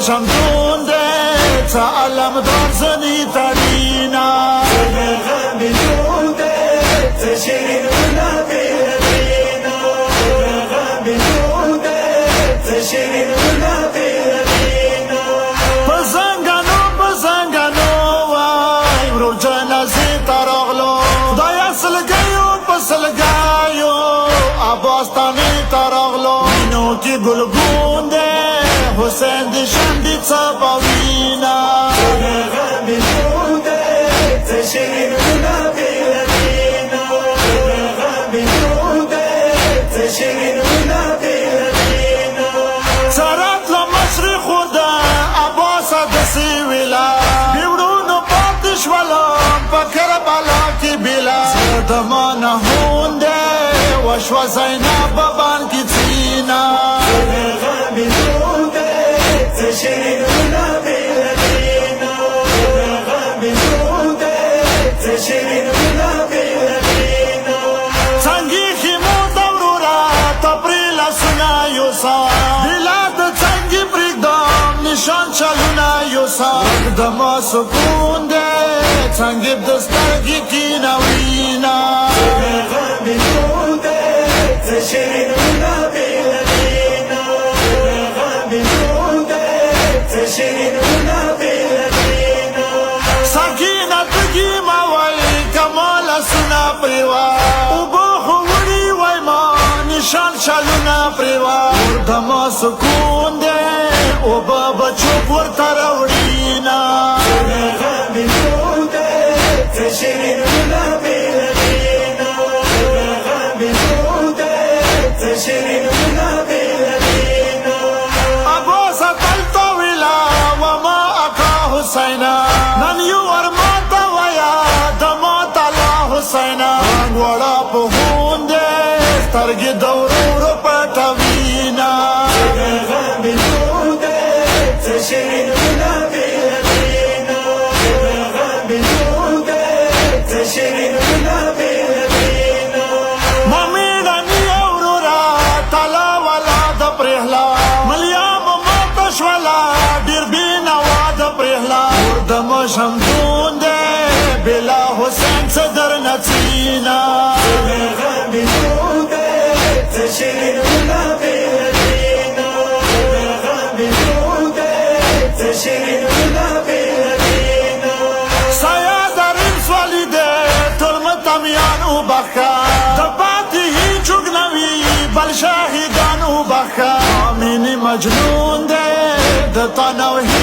شمدون دے تا علم دار زنی ترینا غم دون دے تا شیرین ونا بیرنا غم دون دے تا شیرین ونا بیرنا بزنگانو وای ورو جنازی تراغلو خدای سلگیو پسلگیو عباستانی تراغلو مینو کی گلگون دے حسین دی شندی چپاوینا غم دون دے تا شیرین ونا بیرنا غم دون دے تا شیرین ونا بیرنا سرات لمشرق دا عباس دسی ویلا بیورونو پاتش والا پکر بالا کی بیلا زردمانا هونده وشوا زینب بابان کی تینا غم دون دے تا شیرین ونا بیرنا غم دون دے تا شیرین ونا بیرنا سنگی خیمو دورورا تپریلا سنا یوسا بلاد سنگی پریدام نشان چلونا یوسا دما سکون دے سنگی دسترگی کی نوینا غم دون دے تا شیرین ونا بیرنا غم دون دے تا شیرین ونا بیرنا سکینت کی ماوی کمال سنا پریوا اوبو خوری وی ما نشان چلونا پریوا دما سکون دے اوبا بچو پر تروڑینا غم دون دے تا شیرین ونا بیرنا غم دون دے تا شیرین ونا بیرنا عباس تلتا ویلا وما اکا حسینا نن یو ارماتا ویا دما تلا حسینا وڑا پہون دے سترگی دورور پتوینا غم دون دے تا شیرین ونا بیرنا غم دون دے تا شیرین ونا بیرنا ممیدنی اورورا تلا والا دا پرہلا ملیام ماتش والا دیر بینا وادا پرہلا دم شمدون دے بلا حسین صدر نچینا غم دون دے تا شیرین ونا بیرنا غم دون دے تا شیرین ونا بیرنا سایه در این سوالی ده تلمتمیان او بخا دباتی هی چگنوی بل شاهدان او بخا آمینی مجنون ده دتا نوهی